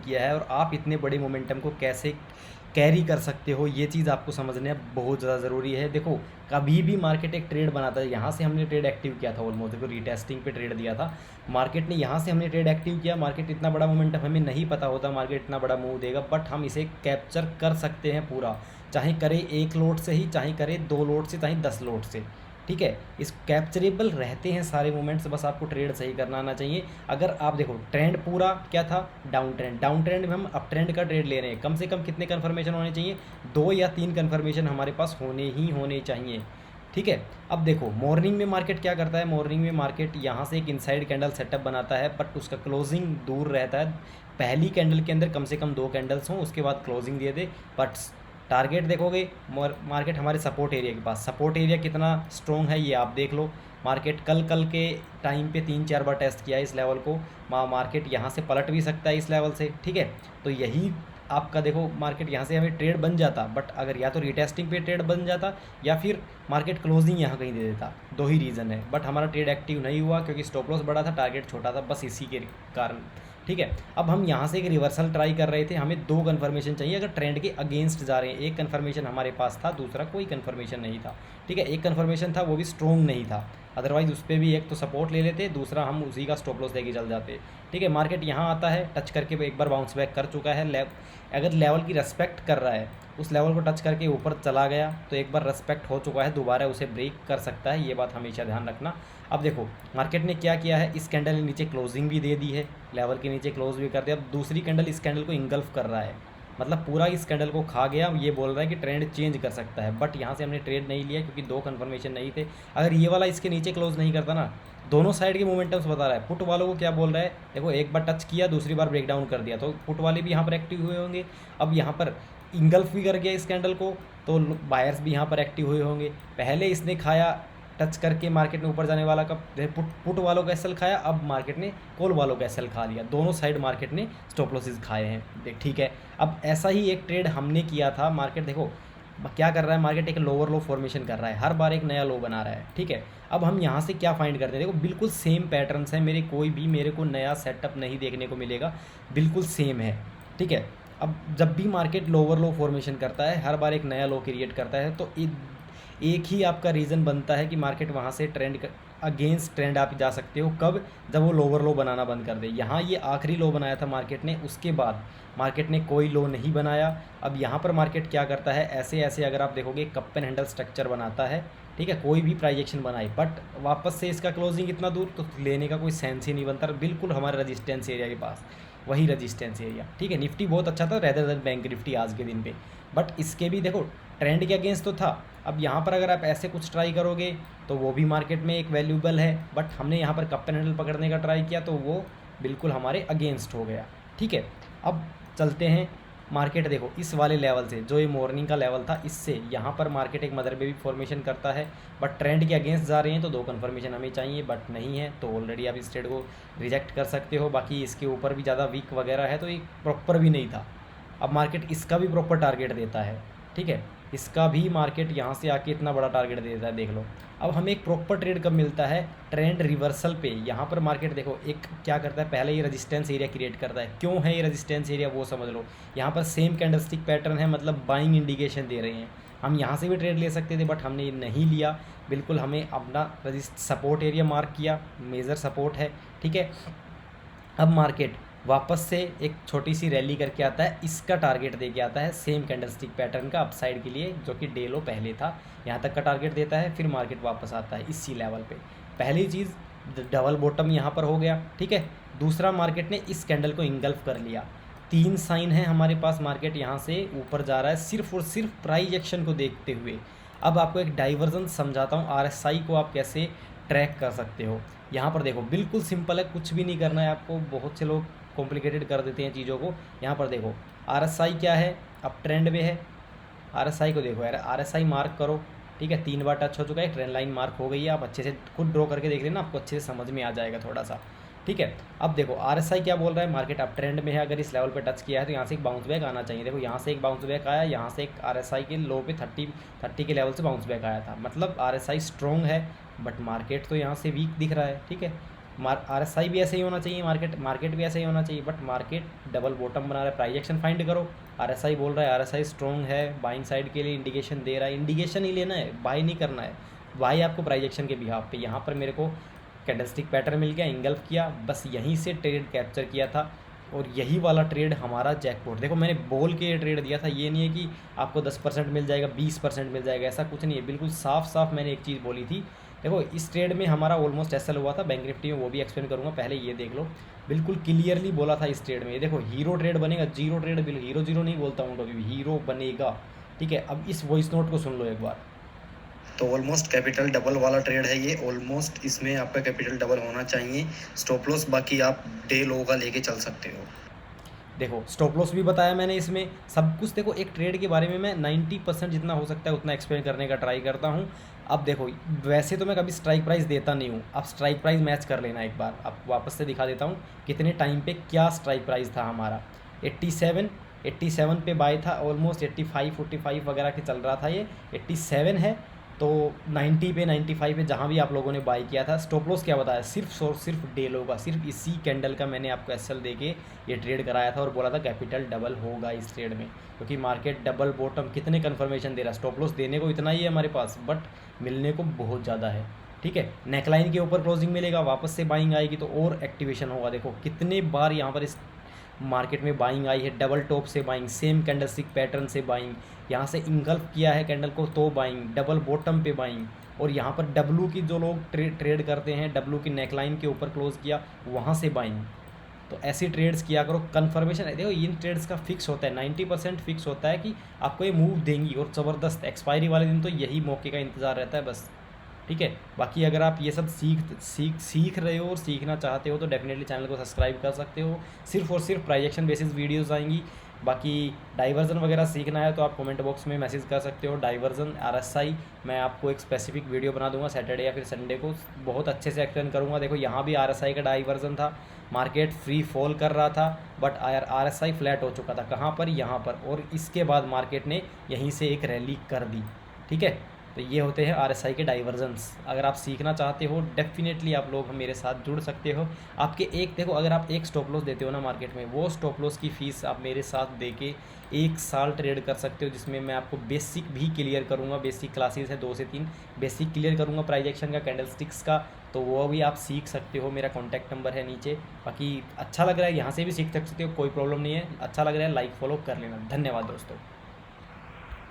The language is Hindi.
किया है और आप इतने बड़े मोमेंटम को कैसे कैरी कर सकते हो, ये चीज़ आपको समझना बहुत ज़्यादा ज़रूरी है। देखो, कभी भी मार्केट एक ट्रेड बनाता है, यहाँ से हमने ट्रेड एक्टिव किया था, ऑलमोस्ट देखो रीटेस्टिंग पे ट्रेड दिया था मार्केट ने, यहाँ से हमने ट्रेड एक्टिव किया, मार्केट इतना बड़ा मोमेंटम हमें नहीं पता होता मार्केट इतना बड़ा मूव देगा, बट हम इसे कैप्चर कर सकते हैं पूरा, चाहे करें एक लोट से ही, चाहे करें 2 लोट से, चाहे 10 लोट से, ठीक है। इस कैप्चरेबल रहते हैं सारे मोमेंट्स, बस आपको ट्रेड सही करना आना चाहिए। अगर आप देखो ट्रेंड पूरा क्या था, डाउन ट्रेंड, डाउन ट्रेंड में हम अप ट्रेंड का ट्रेड ले रहे हैं, कम से कम कितने कन्फर्मेशन होने चाहिए, 2 या 3 कन्फर्मेशन हमारे पास होने ही होने चाहिए, ठीक है। अब देखो मॉर्निंग में मार्केट क्या करता है, मॉर्निंग में मार्केट यहाँ से एक इनसाइड कैंडल सेटअप बनाता है, बट उसका क्लोजिंग दूर रहता है, पहली कैंडल के अंदर कम से कम 2 कैंडल्स हों, उसके बाद closing they they. But target देखोगे मार्केट हमारे सपोर्ट एरिया के पास, सपोर्ट एरिया कितना स्ट्रॉन्ग है ये आप देख लो। मार्केट कल के टाइम पे 3-4 बार टेस्ट किया है इस लेवल को, मार्केट यहाँ से पलट भी सकता है इस लेवल से, ठीक है। तो यही आपका देखो मार्केट यहाँ से हमें ट्रेड बन जाता, बट अगर या तो रिटेस्टिंग पे ट्रेड बन जाता या फिर मार्केट क्लोजिंग यहाँ कहीं दे देता, 2 ही रीज़न है। बट हमारा ट्रेड एक्टिव नहीं हुआ क्योंकि स्टॉप लॉस बड़ा था, टारगेट छोटा था, बस इसी के कारण, ठीक है। अब हम यहाँ से एक रिवर्सल ट्राई कर रहे थे, हमें 2 कन्फर्मेशन चाहिए अगर ट्रेंड के अगेंस्ट जा रहे हैं। एक कन्फर्मेशन हमारे पास था, दूसरा कोई कन्फर्मेशन नहीं था, ठीक है। एक कन्फर्मेशन था वो भी स्ट्रॉन्ग नहीं था, अदरवाइज उस पर भी एक तो सपोर्ट ले लेते, दूसरा हम उसी का स्टॉप लॉस लेके चल जाते, ठीक है। मार्केट यहाँ आता है, टच करके एक बार बाउंस बैक कर चुका है, अगर लेवल की रेस्पेक्ट कर रहा है, उस लेवल को टच करके ऊपर चला गया तो एक बार रेस्पेक्ट हो चुका है, दोबारा उसे ब्रेक कर सकता है, ये बात हमेशा ध्यान रखना। अब देखो मार्केट ने क्या किया है, इस कैंडल के नीचे क्लोजिंग भी दे दी है, लेवल के नीचे क्लोज भी कर दिया, अब दूसरी कैंडल इस कैंडल को इंगल्फ कर रहा है, मतलब पूरा इस कैंडल को खा गया, ये बोल रहा है कि ट्रेंड चेंज कर सकता है। बट यहाँ से हमने ट्रेड नहीं लिया क्योंकि 2 कन्फर्मेशन नहीं थे। अगर ये वाला इसके नीचे क्लोज नहीं करता ना, दोनों साइड के मोमेंटम्स बता रहा है, पुट वालों को क्या बोल रहा है, देखो एक बार टच किया दूसरी बार ब्रेक डाउन कर दिया, तो पुट वाले भी यहाँ पर एक्टिव हुए होंगे। अब यहाँ पर इंगल्फ भी कर गया इस कैंडल को, तो बायर्स भी यहाँ पर एक्टिव हुए होंगे। पहले इसने खाया टच करके मार्केट में ऊपर जाने वाला का पुट वालों का एसएल खाया, अब मार्केट ने कॉल वालों का एसएल खा लिया, दोनों साइड मार्केट ने स्टॉप लॉसेस खाए हैं, देख ठीक है। अब ऐसा ही एक ट्रेड हमने किया था, मार्केट देखो क्या कर रहा है, मार्केट एक लोअर लो फॉर्मेशन कर रहा है, हर बार एक नया लो बना रहा है, ठीक है। अब हम यहाँ से क्या फाइंड करते हैं, देखो बिल्कुल सेम पैटर्न्स हैं मेरे, कोई भी मेरे को नया सेटअप नहीं देखने को मिलेगा, बिल्कुल सेम है, ठीक है। अब जब भी मार्केट लोअर लो फॉर्मेशन करता है, हर बार एक नया लो क्रिएट करता है, तो एक ही आपका रीज़न बनता है कि मार्केट वहाँ से ट्रेंड अगेंस्ट ट्रेंड आप जा सकते हो, कब, जब वो लोअर लो बनाना बंद कर दे। यहाँ ये आखिरी लो बनाया था मार्केट ने, उसके बाद मार्केट ने कोई लो नहीं बनाया। अब यहाँ पर मार्केट क्या करता है, ऐसे ऐसे अगर आप देखोगे कप एंड हैंडल स्ट्रक्चर बनाता है, ठीक है, कोई भी प्राइजेक्शन बनाए, बट वापस से इसका क्लोजिंग इतना दूर तो लेने का कोई सेंस ही नहीं बनता, बिल्कुल हमारे रजिस्टेंस एरिया के पास, वही रजिस्टेंस एरिया, ठीक है। निफ्टी बहुत अच्छा था रेदर देन बैंक निफ्टी आज के दिन पे, बट इसके भी देखो ट्रेंड के अगेंस्ट तो था। अब यहाँ पर अगर आप ऐसे कुछ ट्राई करोगे तो वो भी मार्केट में एक वैल्यूबल है, बट हमने यहाँ पर कप एंड हैंडल पकड़ने का ट्राई किया तो वो बिल्कुल हमारे अगेंस्ट हो गया, ठीक है। अब चलते हैं, मार्केट देखो इस वाले लेवल से, जो ये मॉर्निंग का लेवल था, इससे यहाँ पर मार्केट एक मदर बेबी फॉर्मेशन करता है, बट ट्रेंड के अगेंस्ट जा रहे हैं तो 2 कन्फर्मेशन हमें चाहिए, बट नहीं है तो ऑलरेडी आप इस ट्रेड को रिजेक्ट कर सकते हो। बाकी इसके ऊपर भी ज़्यादा वीक वगैरह है तो ये प्रॉपर भी नहीं था। अब मार्केट इसका भी प्रॉपर टारगेट देता है, ठीक है, इसका भी मार्केट यहाँ से आके इतना बड़ा टारगेट देता है, देख लो। अब हमें एक प्रॉपर ट्रेड कब मिलता है, ट्रेंड रिवर्सल पे। यहाँ पर मार्केट देखो एक क्या करता है, पहले ये रेजिस्टेंस एरिया क्रिएट करता है, क्यों है ये रेजिस्टेंस एरिया वो समझ लो। यहाँ पर सेम कैंडलस्टिक पैटर्न है, मतलब बाइंग इंडिकेशन दे रहे हैं, हम यहाँ से भी ट्रेड ले सकते थे बट हमने ये नहीं लिया, बिल्कुल हमें अपना सपोर्ट एरिया मार्क किया, मेजर सपोर्ट है, ठीक है। अब मार्केट वापस से एक छोटी सी रैली करके आता है, इसका टारगेट दे के आता है सेम कैंडलस्टिक पैटर्न का अपसाइड के लिए, जो कि डे लो पहले था, यहाँ तक का टारगेट देता है, फिर मार्केट वापस आता है इसी लेवल पे। पहली चीज़ डबल बॉटम यहाँ पर हो गया, ठीक है। दूसरा मार्केट ने इस कैंडल को इंगल्फ कर लिया, 3 साइन है हमारे पास, मार्केट यहाँ से ऊपर जा रहा है सिर्फ और सिर्फ प्राइस एक्शन को देखते हुए। अब आपको एक डाइवर्जन समझाता हूँ, आरएसआई को आप कैसे ट्रैक कर सकते हो। यहाँ पर देखो बिल्कुल सिंपल है, कुछ भी नहीं करना है आपको, बहुत से लोग कॉम्प्लिकेटेड कर देते हैं चीज़ों को। यहाँ पर देखो आरएसआई क्या है, अब ट्रेंड में है, आरएसआई को देखो यार, आरएसआई मार्क करो, ठीक है, 3 बार टच हो चुका है, ट्रेंड लाइन मार्क हो गई है, आप अच्छे से खुद ड्रॉ करके देख लेना, आपको अच्छे से समझ में आ जाएगा थोड़ा सा, ठीक है। अब देखो आरएसआई क्या बोल रहा है, मार्केट अप ट्रेंड में है, अगर इस लेवल पे टच किया है तो यहाँ से एक बाउंस बैक आना चाहिए। देखो यहाँ से एक बाउंस बैक आया, यहाँ से एक आरएसआई के लो पे 30 के लेवल से बाउंस बैक आया था, मतलब आरएसआई स्ट्रॉन्ग है, बट मार्केट तो यहाँ से वीक दिख रहा है, ठीक है। RSI भी ऐसे ही होना चाहिए, मार्केट भी ऐसे ही होना चाहिए, बट मार्केट डबल बॉटम बना रहा है। प्राइस एक्शन फाइंड करो, RSI बोल रहा है RSI स्ट्रॉन्ग है, बाइंग साइड के लिए इंडिकेशन दे रहा है, इंडिकेशन ही लेना है, बाई नहीं करना है। बाई आपको प्राइस एक्शन के बिहाफ पे, यहाँ पर मेरे को कैंडलस्टिक पैटर्न मिल गया, इंगल्फ किया, बस यहीं से ट्रेड कैप्चर किया था और यही वाला ट्रेड हमारा जैकपॉट। देखो मैंने बोल के ये ट्रेड दिया था, ये नहीं है कि आपको 10% मिल जाएगा, 20% मिल जाएगा, ऐसा कुछ नहीं है। बिल्कुल साफ साफ मैंने एक चीज़ बोली थी। देखो इस ट्रेड में हमारा ऑलमोस्ट एसएल हुआ था बैंक निफ्टी में, वो भी एक्सप्लेन करूँगा, पहले ये देख लो। बिल्कुल क्लियरली बोला था इस ट्रेड में, ये देखो हीरो ट्रेड बनेगा, जीरो ट्रेड, बिल्कुल हीरो जीरो नहीं बोलता हूँ कभी भी, हीरो बनेगा। ठीक है, अब इस वॉइस नोट को सुन लो एक बार। तो ऑलमोस्ट कैपिटल डबल वाला ट्रेड है ये, ऑलमोस्ट इसमें आपका कैपिटल डबल होना चाहिए। स्टॉप लॉस बाकी आप डे लो का लेके चल सकते हो। देखो स्टॉप लॉस भी बताया मैंने इसमें, सब कुछ। देखो एक ट्रेड के बारे में मैं 90% जितना हो सकता है उतना एक्सप्लेन करने का ट्राई करता हूँ। अब देखो वैसे तो मैं कभी स्ट्राइक प्राइस देता नहीं हूँ, अब स्ट्राइक प्राइस मैच कर लेना एक बार। अब वापस से दिखा देता हूँ कितने टाइम पे क्या स्ट्राइक प्राइस था हमारा। 87 पे बाय था, ऑलमोस्ट 85 45 वगैरह के चल रहा था, ये 87 है। तो 90 पे 95 पे जहाँ भी आप लोगों ने बाई किया था। स्टॉप लॉस क्या बताया, सिर्फ और सिर्फ डे लो का, सिर्फ इसी कैंडल का मैंने आपको एसएल दे के ये ट्रेड कराया था और बोला था कैपिटल डबल होगा इस ट्रेड में, क्योंकि मार्केट डबल बॉटम कितने कन्फर्मेशन दे रहा है। स्टॉप लॉस देने को इतना ही है हमारे पास, बट मिलने को बहुत ज़्यादा है। ठीक है, नेकलाइन के ऊपर क्लोजिंग मिलेगा, वापस से बाइंग आएगी तो और एक्टिवेशन होगा। देखो कितने बार यहाँ पर इस मार्केट में बाइंग आई है, डबल टॉप से बाइंग, सेम कैंडलस्टिक पैटर्न से बाइंग, यहाँ से इंगल्फ किया है कैंडल को तो बाइंग, डबल बॉटम पे बाइंग, और यहाँ पर डब्लू की जो लोग ट्रेड करते हैं, डब्लू की नेकलाइन के ऊपर क्लोज किया, वहाँ से बाइंग। तो ऐसी ट्रेड्स किया करो, कन्फर्मेशन है। देखो इन ट्रेड्स का फिक्स होता है, 90% फिक्स होता है कि आपको ये मूव देंगी, और ज़बरदस्त एक्सपायरी वाले दिन तो यही मौके का इंतज़ार रहता है बस। ठीक है, बाकी अगर आप ये सब सीख रहे हो और सीखना चाहते हो तो डेफिनेटली चैनल को सब्सक्राइब कर सकते हो। सिर्फ और सिर्फ प्राइजेक्शन बेसिस वीडियोस आएंगी। बाकी डाइवर्जन वगैरह सीखना है तो आप कमेंट बॉक्स में मैसेज कर सकते हो। डाइवर्जन RSI मैं आपको एक स्पेसिफिक वीडियो बना दूंगा सैटरडे या फिर संडे को, बहुत अच्छे से एक्सप्लेन करूंगा। देखो यहाँ भी RSI का डाइवर्जन था, मार्केट फ्री फॉल कर रहा था, बट RSI फ्लैट हो चुका था, कहाँ पर, यहाँ पर, और इसके बाद मार्केट ने यहीं से एक रैली कर दी। ठीक है, तो ये होते हैं RSI के डाइवर्जन्स। अगर आप सीखना चाहते हो डेफिनेटली आप लोग मेरे साथ जुड़ सकते हो। आपके एक, देखो अगर आप एक स्टॉप लॉस देते हो ना मार्केट में, वो स्टॉप लॉस की फ़ीस आप मेरे साथ दे के 1 साल ट्रेड कर सकते हो, जिसमें मैं आपको बेसिक भी क्लियर करूँगा। बेसिक क्लासेस है 2 से 3 बेसिक क्लियर करूँगा प्राइस एक्शन का, कैंडलस्टिक्स का, तो वो भी आप सीख सकते हो। मेरा कॉन्टैक्ट नंबर है नीचे। बाकी अच्छा लग रहा है यहाँ से भी सीख सकते हो, कोई प्रॉब्लम नहीं है। अच्छा लग रहा है लाइक फॉलो कर लेना। धन्यवाद दोस्तों।